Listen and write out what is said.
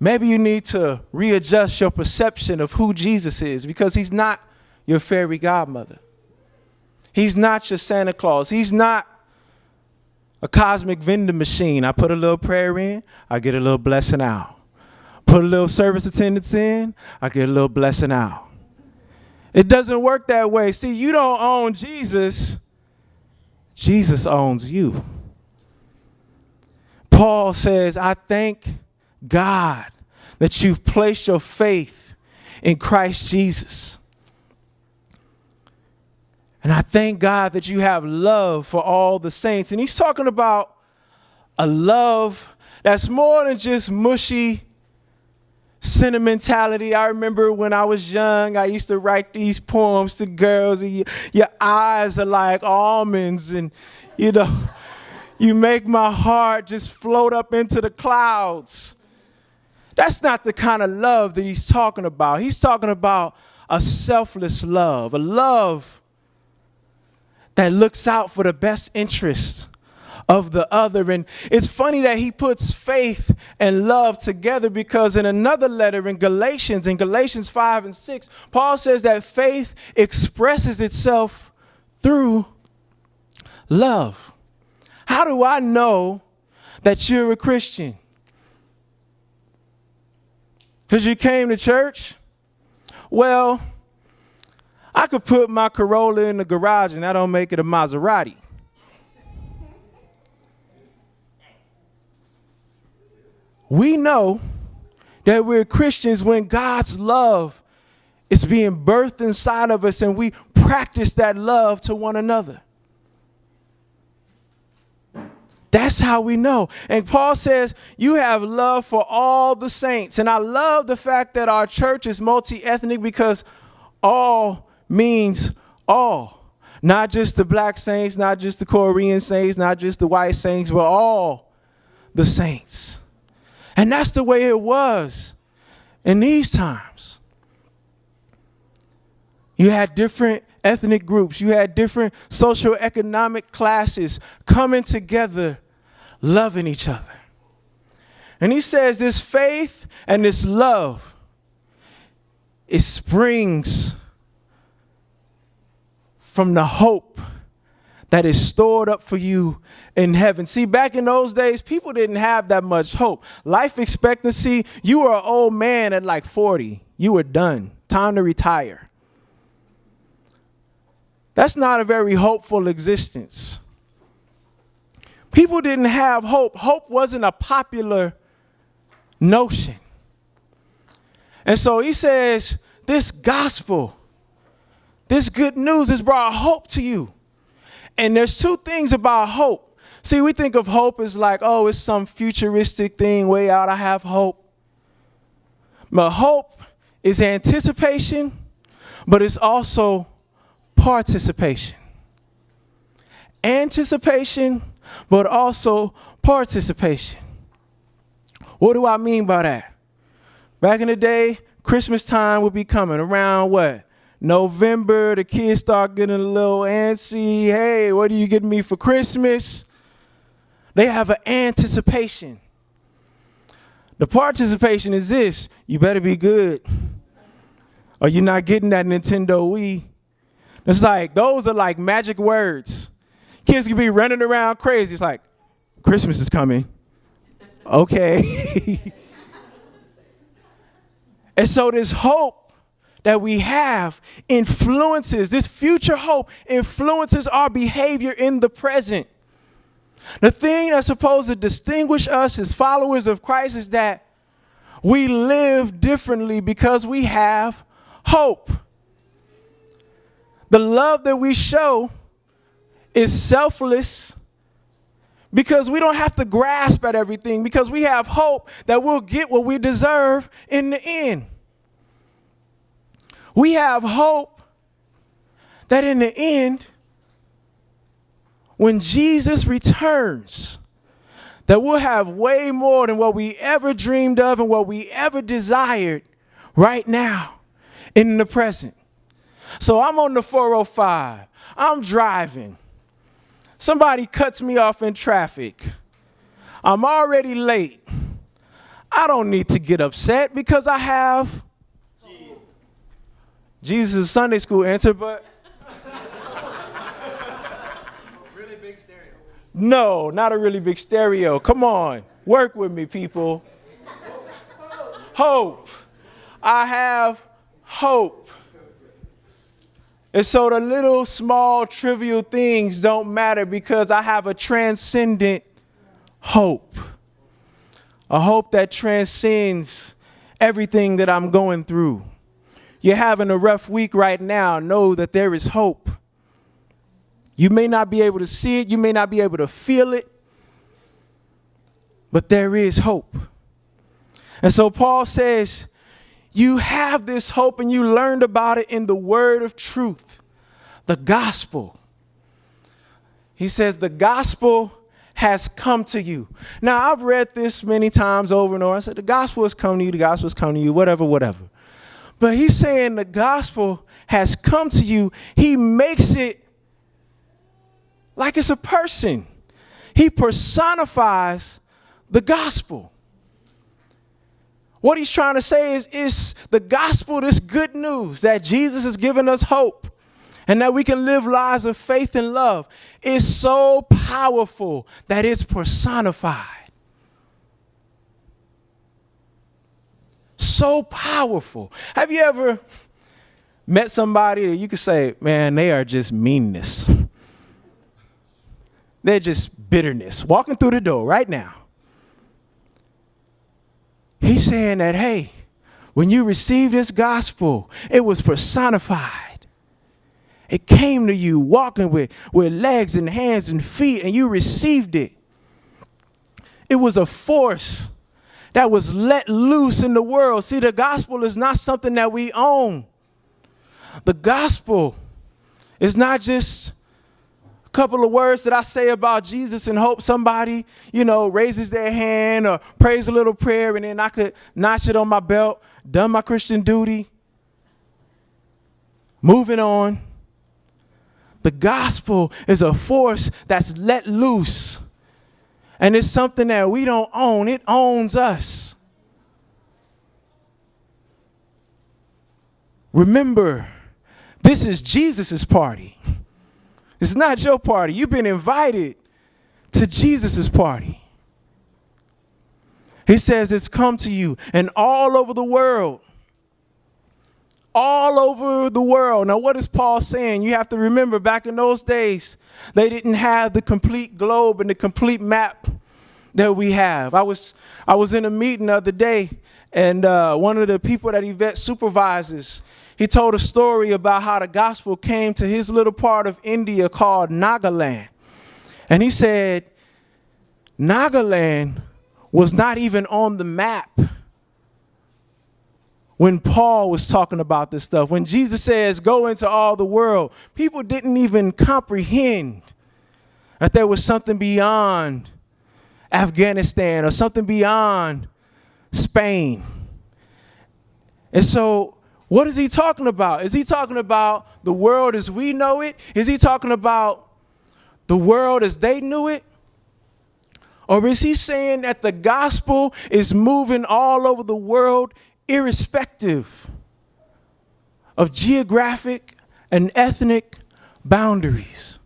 Maybe you need to readjust your perception of who Jesus is, because he's not your fairy godmother. He's not your Santa Claus. He's not a cosmic vending machine. I put a little prayer in, I get a little blessing out. Put a little service attendance in, I get a little blessing out. It doesn't work that way. See, you don't own Jesus. Jesus owns you. Paul says, I thank God that you've placed your faith in Christ Jesus. And I thank God that you have love for all the saints. And he's talking about a love that's more than just mushy sentimentality. I remember when I was young, I used to write these poems to girls. And your eyes are like almonds, and you make my heart just float up into the clouds. That's not the kind of love that he's talking about. He's talking about a selfless love, a love that looks out for the best interests of the other. And it's funny that he puts faith and love together, because in another letter in Galatians 5 and 6, Paul says that faith expresses itself through love. How do I know that you're a Christian? Because you came to church? Well, I could put my Corolla in the garage and that don't make it a Maserati. We know that we're Christians when God's love is being birthed inside of us and we practice that love to one another. That's how we know. And Paul says, you have love for all the saints. And I love the fact that our church is multi-ethnic, because all means all. Not just the black saints, not just the Korean saints, not just the white saints, but all the saints. And that's the way it was in these times. You had different ethnic groups. You had different socioeconomic classes coming together, loving each other. And he says this faith and this love, it springs from the hope that is stored up for you in heaven. See, back in those days, people didn't have that much hope. Life expectancy, you were an old man at like 40. You were done. Time to retire. That's not a very hopeful existence. People didn't have hope. Hope wasn't a popular notion. And so he says, this gospel, this good news has brought hope to you. And there's two things about hope. See, we think of hope as like, oh, it's some futuristic thing way out. I have hope. But hope is anticipation, but it's also participation. Anticipation, but also participation. What do I mean by that? Back in the day, Christmas time would be coming around what? November, the kids start getting a little antsy. Hey, what are you getting me for Christmas? They have an anticipation. The participation is this: you better be good, or you're not getting that Nintendo Wii. It's like, those are like magic words. Kids can be running around crazy. It's like, Christmas is coming. Okay. And so this hope that we have influences, this future hope influences our behavior in the present. The thing that's supposed to distinguish us as followers of Christ is that we live differently because we have hope. The love that we show is selfless because we don't have to grasp at everything, because we have hope that we'll get what we deserve in the end. We have hope that in the end, when Jesus returns, that we'll have way more than what we ever dreamed of and what we ever desired right now in the present. So I'm on the 405. I'm driving. Somebody cuts me off in traffic. I'm already late. I don't need to get upset because I have Jesus is Sunday school answer, but Really big stereo. no, not a really big stereo. Come on, work with me, people. Hope. I have hope. And so the little, small, trivial things don't matter because I have a transcendent hope. A hope that transcends everything that I'm going through. You're having a rough week right now. Know that there is hope. You may not be able to see it. You may not be able to feel it. But there is hope. And so Paul says, you have this hope and you learned about it in the word of truth, the gospel. He says the gospel has come to you. Now, I've read this many times over and over. I said, the gospel has come to you, the gospel has come to you, whatever. But he's saying the gospel has come to you. He makes it like it's a person. He personifies the gospel. What he's trying to say is the gospel, this good news that Jesus has given us hope and that we can live lives of faith and love, is so powerful that it's personified. So powerful. Have you ever met somebody that you could say, man, they are just meanness. They're just bitterness. Walking through the door right now. He's saying that, hey, when you received this gospel, it was personified. It came to you walking with legs and hands and feet, and you received it. It was a force that was let loose in the world. See, the gospel is not something that we own. The gospel is not just a couple of words that I say about Jesus and hope somebody, raises their hand or prays a little prayer and then I could notch it on my belt, done my Christian duty, moving on. The gospel is a force that's let loose. And it's something that we don't own. It owns us. Remember, this is Jesus's party. It's not your party. You've been invited to Jesus's party. He says it's come to you, and all over the world. All over the world. Now, what is Paul saying? You have to remember, back in those days, they didn't have the complete globe and the complete map that we have. I was in a meeting the other day, and one of the people that event supervises, he told a story about how the gospel came to his little part of India called Nagaland. And he said, Nagaland was not even on the map when Paul was talking about this stuff. When Jesus says, go into all the world, people didn't even comprehend that there was something beyond Afghanistan or something beyond Spain. And so what is he talking about? Is he talking about the world as we know it? Is he talking about the world as they knew it? Or is he saying that the gospel is moving all over the world irrespective of geographic and ethnic boundaries?